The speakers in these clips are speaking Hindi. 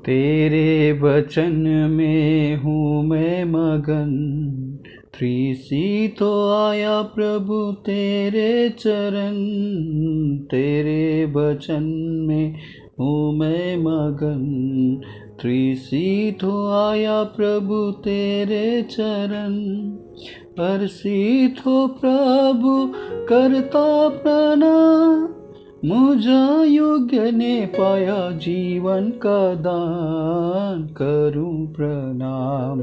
तेरे वचन में हूँ मैं मगन, थ्री तो आया प्रभु तेरे चरण। तेरे वचन में हूँ मैं मगन, थ्री तो आया प्रभु तेरे चरण। हर्षित हो प्रभु करता प्रणाम, मुझे योग्य ने पाया जीवन का दान, करूं प्रणाम।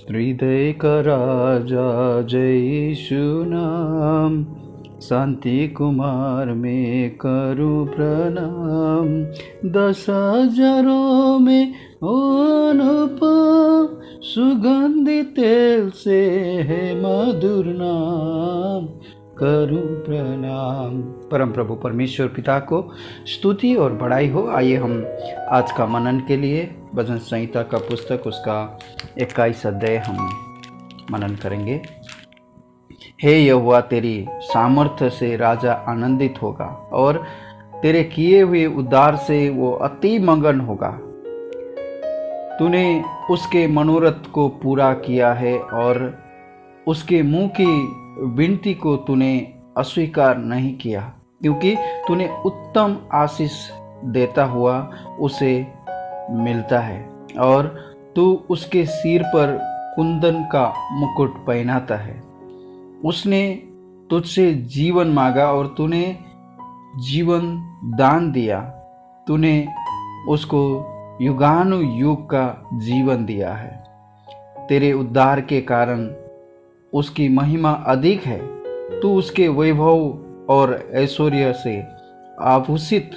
हृदय का राजा जय यीशु नाम, शांति कुमार में करूं प्रणाम। 10,000 में अनुपम, सुगंधित तेल से है मधुर नाम, करूं प्रणाम। परम प्रभु परमेश्वर पिता को स्तुति और बड़ाई हो। आइए हम आज का मनन के लिए भजन संहिता का पुस्तक उसका 21 अध्याय हम मनन करेंगे। हे यहोवा, तेरी सामर्थ्य से राजा आनंदित होगा और तेरे किए हुए उद्धार से वो अति मगन होगा। तूने उसके मनोरथ को पूरा किया है और उसके मुंह की विनती को तूने अस्वीकार नहीं किया, क्योंकि तूने उत्तम आशीष देता हुआ उसे मिलता है और तू उसके सिर पर कुंदन का मुकुट पहनाता है। उसने तुझसे जीवन मांगा और तूने जीवन दान दिया। तूने उसको युगानुयुग का जीवन दिया है। तेरे उद्धार के कारण उसकी महिमा अधिक है। तू उसके वैभव और ऐश्वर्य से आभूषित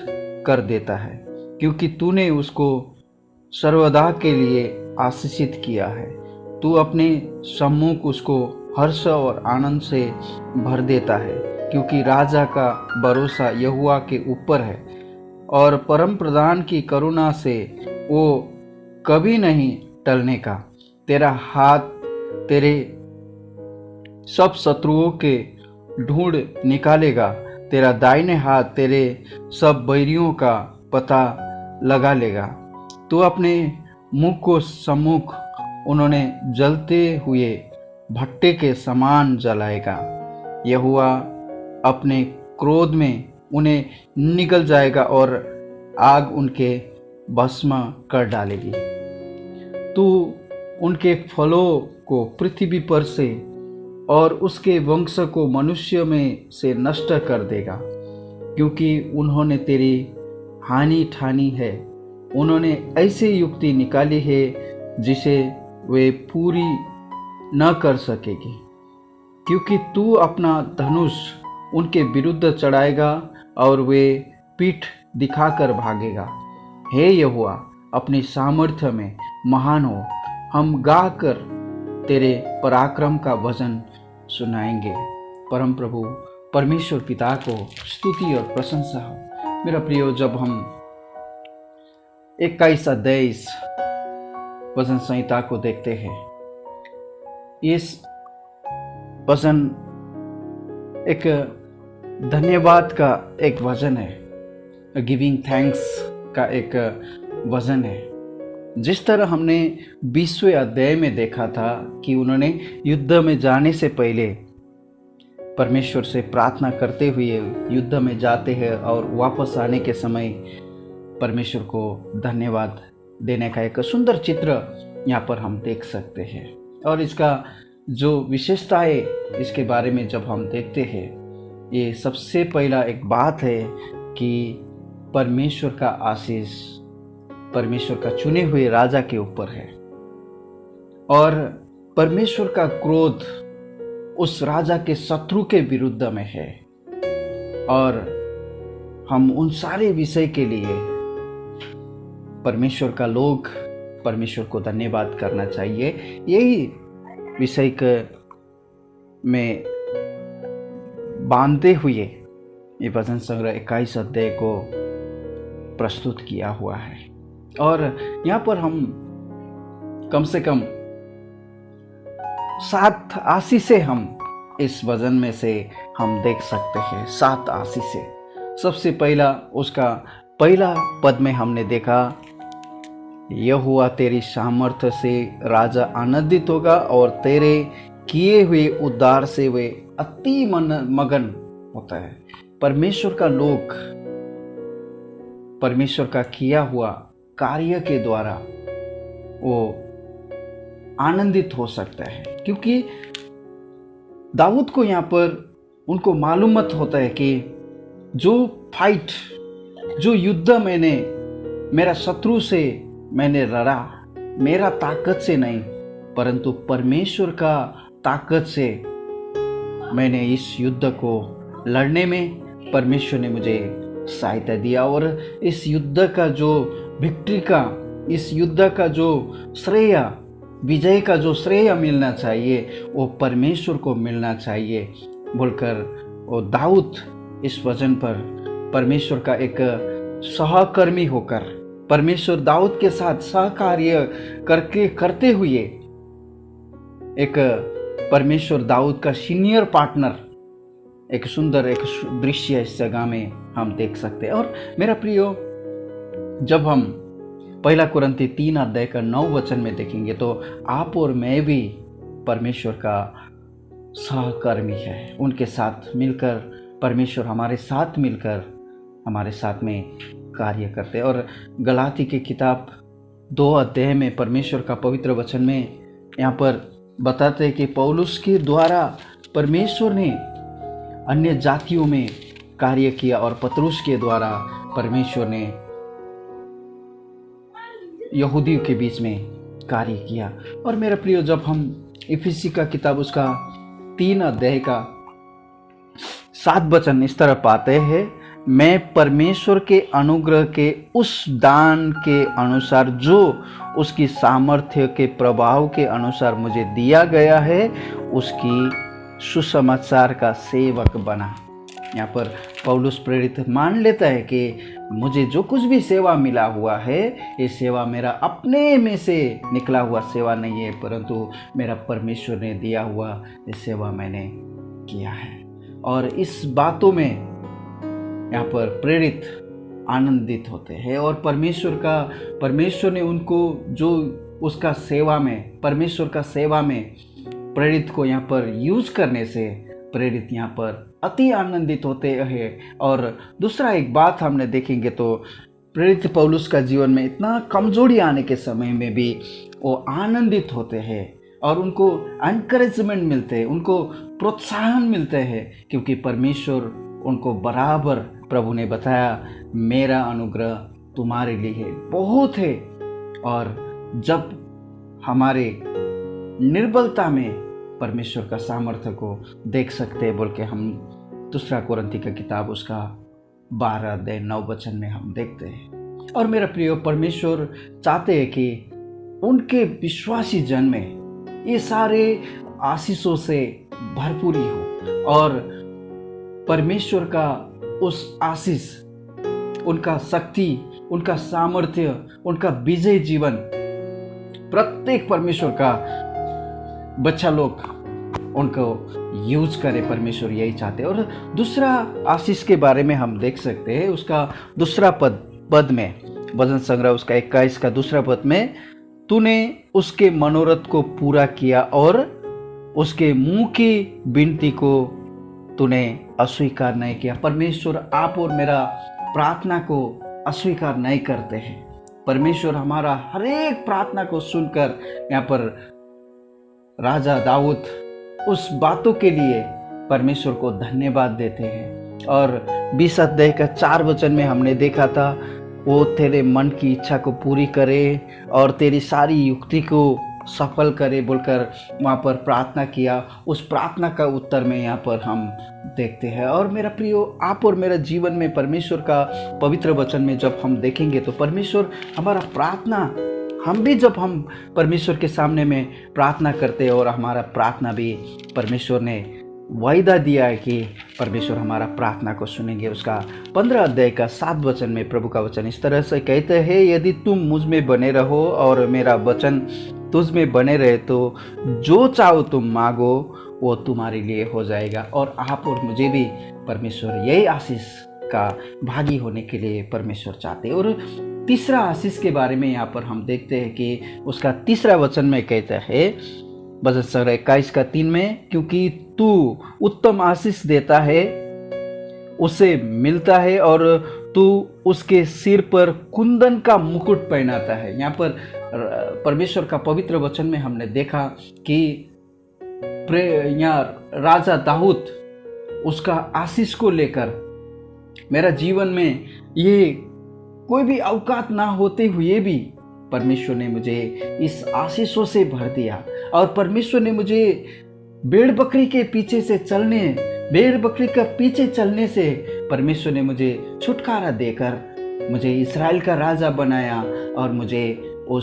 कर देता है, क्योंकि तूने उसको सर्वदा के लिए आशीषित किया है। तू अपने सम्मुख उसको हर्ष और आनंद से भर देता है, क्योंकि राजा का भरोसा यहोवा के ऊपर है और परम प्रधान की करुणा से वो कभी नहीं टलने का। तेरा हाथ तेरे सब शत्रुओं के ढूंढ निकालेगा। तेरा दाहिने हाथ तेरे सब बैरियों का पता लगा लेगा। तू अपने मुख को सम्मुख उन्होंने जलते हुए भट्टे के समान जलाएगा। यहोवा अपने क्रोध में उन्हें निगल जाएगा और आग उनके भस्म कर डालेगी। तू उनके फलों को पृथ्वी पर से और उसके वंश को मनुष्य में से नष्ट कर देगा, क्योंकि उन्होंने तेरी हानि ठानी है। उन्होंने ऐसी युक्ति निकाली है जिसे वे पूरी न कर सकेगी, क्योंकि तू अपना धनुष उनके विरुद्ध चढ़ाएगा और वे पीठ दिखाकर भागेगा। हे यहोवा, अपनी सामर्थ्य में महान हो। हम गाकर तेरे पराक्रम का भजन सुनाएंगे। परम प्रभु परमेश्वर पिता को स्तुति और प्रशंसा हो। मेरा प्रियो, जब हम 21 अध्याय इस भजन संहिता को देखते हैं, इस भजन एक धन्यवाद का एक भजन है, गिविंग थैंक्स का एक भजन है। जिस तरह हमने 20वें अध्याय में देखा था कि उन्होंने युद्ध में जाने से पहले परमेश्वर से प्रार्थना करते हुए युद्ध में जाते हैं और वापस आने के समय परमेश्वर को धन्यवाद देने का एक सुंदर चित्र यहाँ पर हम देख सकते हैं। और इसका जो विशेषता है, इसके बारे में जब हम देखते हैं, ये सबसे पहला एक बात है कि परमेश्वर का आशीष परमेश्वर का चुने हुए राजा के ऊपर है और परमेश्वर का क्रोध उस राजा के शत्रु के विरुद्ध में है। और हम उन सारे विषय के लिए परमेश्वर का लोग परमेश्वर को धन्यवाद करना चाहिए। यही विषय में बांधते हुए ये भजन संग्रह 21 अध्याय को प्रस्तुत किया हुआ है। और यहाँ पर हम कम से कम 7 आशीषें हम इस भजन में से हम देख सकते हैं। 7 आशीषें। सबसे पहला उसका पहला पद में हमने देखा, यहोवा तेरी सामर्थ्य से राजा आनंदित होगा और तेरे किए हुए उद्धार से वे अति मगन होता है। परमेश्वर का लोग परमेश्वर का किया हुआ कार्य के द्वारा वो आनंदित हो सकता है, क्योंकि दाऊद को यहाँ पर उनको मालूम मत होता है कि जो फाइट, जो युद्ध मैंने मेरा शत्रु से मैंने लड़ा, मेरा ताकत से नहीं परंतु परमेश्वर का ताकत से मैंने इस युद्ध को लड़ने में परमेश्वर ने मुझे सहायता दिया। और इस युद्ध का जो विक्ट्री का, इस युद्ध का जो श्रेय, विजय का जो श्रेय मिलना चाहिए वो परमेश्वर को मिलना चाहिए बोलकर वो दाऊद इस वचन पर परमेश्वर का एक सहकर्मी होकर, परमेश्वर दाऊद के साथ सहकार्य करते हुए एक परमेश्वर दाऊद का सीनियर पार्टनर, एक सुंदर एक दृश्य इस जगह में हम देख सकते हैं। और मेरा प्रियो, जब हम पहला कुरिन्थी 3 अध्याय का 9 वचन में देखेंगे तो आप और मैं भी परमेश्वर का सहकर्मी है। उनके साथ मिलकर परमेश्वर हमारे साथ मिलकर हमारे साथ में कार्य करते हैं। और गलाती की किताब 2 अध्याय में परमेश्वर का पवित्र वचन में यहाँ पर बताते हैं कि पौलुस के द्वारा परमेश्वर ने अन्य जातियों में कार्य किया और पतरुस के द्वारा परमेश्वर ने यहूदियों के बीच में कार्य किया। और मेरा प्रियो, जब हम इफिसी का किताब उसका 3 अध्याय का 7 वचन इस तरह पाते हैं, मैं परमेश्वर के अनुग्रह के उस दान के अनुसार जो उसकी सामर्थ्य के प्रभाव के अनुसार मुझे दिया गया है उसकी सुसमाचार का सेवक बना। यहाँ पर पौलुस प्रेरित मान लेता है कि मुझे जो कुछ भी सेवा मिला हुआ है ये सेवा मेरा अपने में से निकला हुआ सेवा नहीं है परंतु मेरा परमेश्वर ने दिया हुआ ये सेवा मैंने किया है। और इस बातों में यहाँ पर प्रेरित आनंदित होते हैं और परमेश्वर ने उनको जो उसका सेवा में, परमेश्वर का सेवा में प्रेरित को यहाँ पर यूज करने से प्रेरित यहाँ पर अति आनंदित होते हैं। और दूसरा एक बात हमने देखेंगे तो प्रेरित पौलुस का जीवन में इतना कमजोरी आने के समय में भी वो आनंदित होते हैं और उनको एनकरेजमेंट मिलते हैं, उनको प्रोत्साहन मिलते हैं, क्योंकि परमेश्वर उनको बराबर, प्रभु ने बताया मेरा अनुग्रह तुम्हारे लिए बहुत है। और जब हमारे निर्बलता में परमेश्वर का सामर्थ्य को देख सकते हैं बोल के हम 2 कुरिन्थी का किताब उसका 12 अध्याय 9 वचन में हम देखते हैं। और मेरा प्रिय, परमेश्वर चाहते हैं कि उनके विश्वासी जन में ये सारे आशीषों से भरपूरी हो और परमेश्वर का उस आशीष, उनका शक्ति, उनका सामर्थ्य, उनका विजय जीवन प्रत्येक परमेश्वर का बच्चा लोग उनको यूज करे। परमेश्वर यही चाहते हैं। और दूसरा आशीष के बारे में हम देख सकते हैं उसका दूसरा पद में, भजन संग्रह उसका 21 का दूसरा पद में, तूने उसके मनोरथ को पूरा किया और उसके मुंह की विनती को तूने अस्वीकार नहीं किया। परमेश्वर आप और मेरा प्रार्थना को अस्वीकार नहीं करते हैं। परमेश्वर हमारा हर एक प्रार्थना को सुनकर यहाँ पर राजा दाऊद उस बातों के लिए परमेश्वर को धन्यवाद देते हैं। और 20 अध्याय का 4 वचन में हमने देखा था, वो तेरे मन की इच्छा को पूरी करे और तेरी सारी युक्ति को सफल करे बोलकर वहाँ पर प्रार्थना किया। उस प्रार्थना का उत्तर में यहाँ पर हम देखते हैं। और मेरा प्रियो, आप और मेरा जीवन में परमेश्वर का पवित्र वचन में जब हम देखेंगे तो परमेश्वर हमारा प्रार्थना, हम भी जब हम परमेश्वर के सामने में प्रार्थना करते हैं और हमारा प्रार्थना भी परमेश्वर ने वायदा दिया है कि परमेश्वर हमारा प्रार्थना को सुनेंगे। उसका 15 अध्याय का 7 वचन में प्रभु का वचन इस तरह से कहते हैं, यदि तुम मुझ में बने रहो और मेरा वचन तुझ में बने रहे तो जो चाहो तुम मांगो वो तुम्हारे लिए हो जाएगा। और आप और मुझे भी परमेश्वर यही आशीष का भागी होने के लिए परमेश्वर चाहते हैं। और तीसरा आशीष के बारे में यहाँ पर हम देखते हैं कि उसका तीसरा वचन में कहता है भजन संग्रह 21:3 में, क्योंकि तू उत्तम आशीष देता है उसे मिलता है और तू उसके सिर पर कुंदन का मुकुट पहनाता है। यहाँ पर परमेश्वर का पवित्र वचन में हमने देखा कि यहाँ राजा दाऊद उसका आशीष को लेकर, मेरा जीवन में ये कोई भी औकात ना होते हुए भी परमेश्वर ने मुझे इस आशीषों से भर दिया और परमेश्वर ने मुझे भेड़ बकरी के पीछे चलने से परमेश्वर ने मुझे छुटकारा देकर मुझे इस्राएल का राजा बनाया और मुझे वो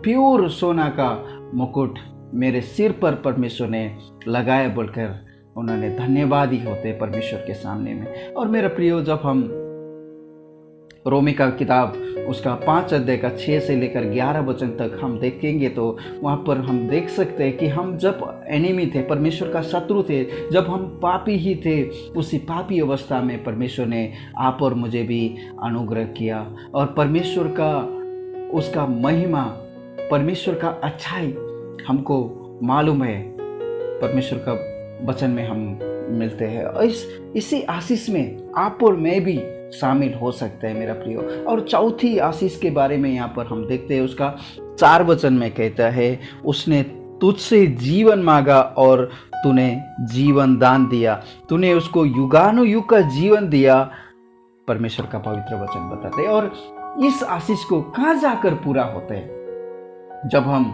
प्योर सोना का मुकुट मेरे सिर पर परमेश्वर ने लगाया बोलकर उन्होंने धन्यवाद ही होते परमेश्वर के सामने में। और मेरा प्रियो, जब हम रोमी का किताब उसका 5 अध्याय का 6 से लेकर 11 वचन तक हम देखेंगे तो वहाँ पर हम देख सकते हैं कि हम जब एनिमी थे, परमेश्वर का शत्रु थे, जब हम पापी ही थे, उसी पापी अवस्था में परमेश्वर ने आप और मुझे भी अनुग्रह किया और परमेश्वर का उसका महिमा, परमेश्वर का अच्छाई हमको मालूम है। परमेश्वर का वचन में हम मिलते हैं और इसी आशीष में आप और मैं भी शामिल हो सकते हैं मेरा प्रियो। और चौथी आशीष के बारे में यहाँ पर हम देखते हैं, उसका 4 वचन में कहता है, उसने तुझसे जीवन मांगा और तूने जीवन दान दिया, तूने उसको युगानुयुग का जीवन दिया। परमेश्वर का पवित्र वचन बताते हैं। और इस आशीष को कहाँ जाकर पूरा होता है? जब हम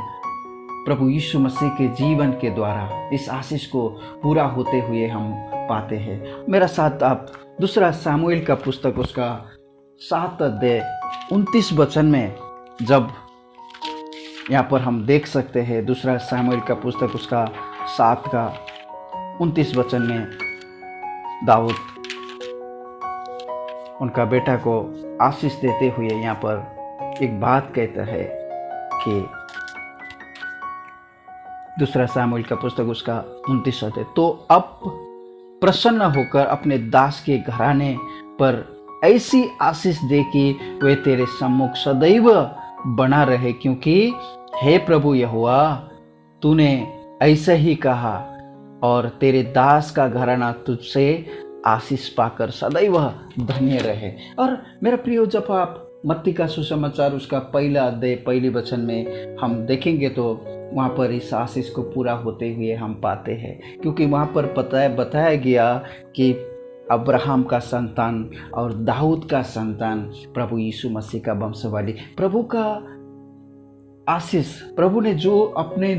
प्रभु यीशु मसीह के जीवन के द्वारा इस आशीष को पूरा होते हुए हम पाते हैं। मेरा साथ आप दूसरा सामुएल का पुस्तक उसका 7 अध्याय 29 वचन में, जब यहाँ पर हम देख सकते हैं दूसरा सामुएल का पुस्तक उसका 7 का 29 वचन में दाऊद उनका बेटा को आशीष देते हुए यहाँ पर एक बात कहता है कि दूसरा सामुएल का पुस्तक उसका 29 अध्याय, तो अब प्रसन्न होकर अपने दास के घराने पर ऐसी आशीष दे कि वे तेरे सम्मुख सदैव बना रहे, क्योंकि हे प्रभु यहोवा, तूने ऐसा ही कहा और तेरे दास का घराना तुझसे आशीष पाकर सदैव धन्य रहे। और मेरा प्रियो, जब आप मत्ती का सुसमाचार उसका 1 अध्याय 1 वचन में हम देखेंगे तो वहाँ पर इस आशीष को पूरा होते हुए हम पाते हैं, क्योंकि वहाँ पर बताया गया कि अब्राहम का संतान और दाऊद का संतान प्रभु यीशु मसीह का वंशवाली, प्रभु का आशीष, प्रभु ने जो अपने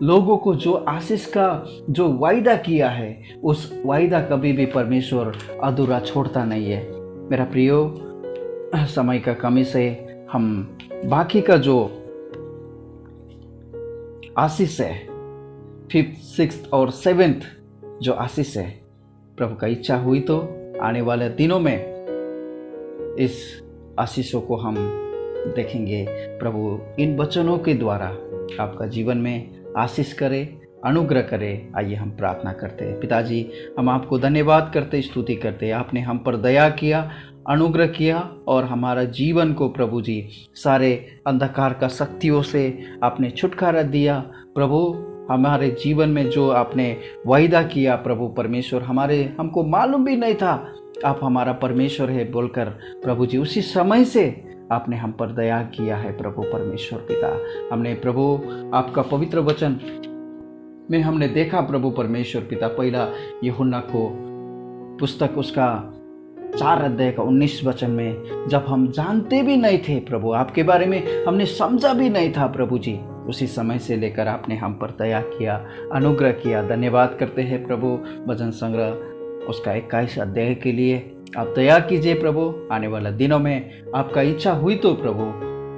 लोगों को जो आशीष का जो वायदा किया है, उस वायदा कभी भी परमेश्वर अधूरा छोड़ता नहीं है। मेरा प्रियो, समय का कमी से हम बाकी का जो आशीष है, 5th, 6th और 7th जो आशीष है, प्रभु का इच्छा हुई तो आने वाले दिनों में इस आशीषों को हम देखेंगे। प्रभु इन वचनों के द्वारा आपका जीवन में आशीष करे, अनुग्रह करे। आइए हम प्रार्थना करते हैं। पिताजी, हम आपको धन्यवाद करते, स्तुति करते, आपने हम पर दया किया, अनुग्रह किया और हमारा जीवन को प्रभु जी सारे अंधकार का शक्तियों से आपने छुटकारा दिया। प्रभु, हमारे जीवन में जो आपने वायदा किया प्रभु परमेश्वर, हमको मालूम भी नहीं था आप हमारा परमेश्वर है बोलकर, प्रभु जी उसी समय से आपने हम पर दया किया है। प्रभु परमेश्वर पिता, हमने प्रभु आपका पवित्र वचन में हमने देखा प्रभु परमेश्वर पिता, 1 यूहन्ना को पुस्तक उसका 4 अध्याय का 19 वचन में, जब हम जानते भी नहीं थे प्रभु आपके बारे में, हमने समझा भी नहीं था प्रभु जी, उसी समय से लेकर आपने हम पर दया किया, अनुग्रह किया। धन्यवाद करते हैं प्रभु। भजन संग्रह उसका 21 अध्याय के लिए आप दया कीजिए प्रभु। आने वाला दिनों में आपका इच्छा हुई तो प्रभु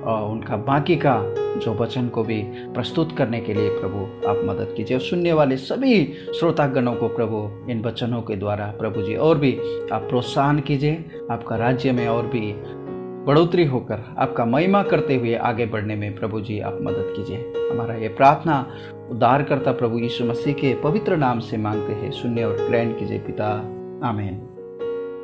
उनका बाकी का जो वचन को भी प्रस्तुत करने के लिए प्रभु आप मदद कीजिए। और सुनने वाले सभी श्रोतागणों को प्रभु इन वचनों के द्वारा प्रभु जी और भी आप प्रोत्साहन कीजिए, आपका राज्य में और भी बढ़ोतरी होकर आपका महिमा करते हुए आगे बढ़ने में प्रभु जी आप मदद कीजिए। हमारा ये प्रार्थना उद्धारकर्ता प्रभु यीशु मसीह के पवित्र नाम से मांगते हैं, सुनने और ग्रहण कीजिए पिता, आमीन।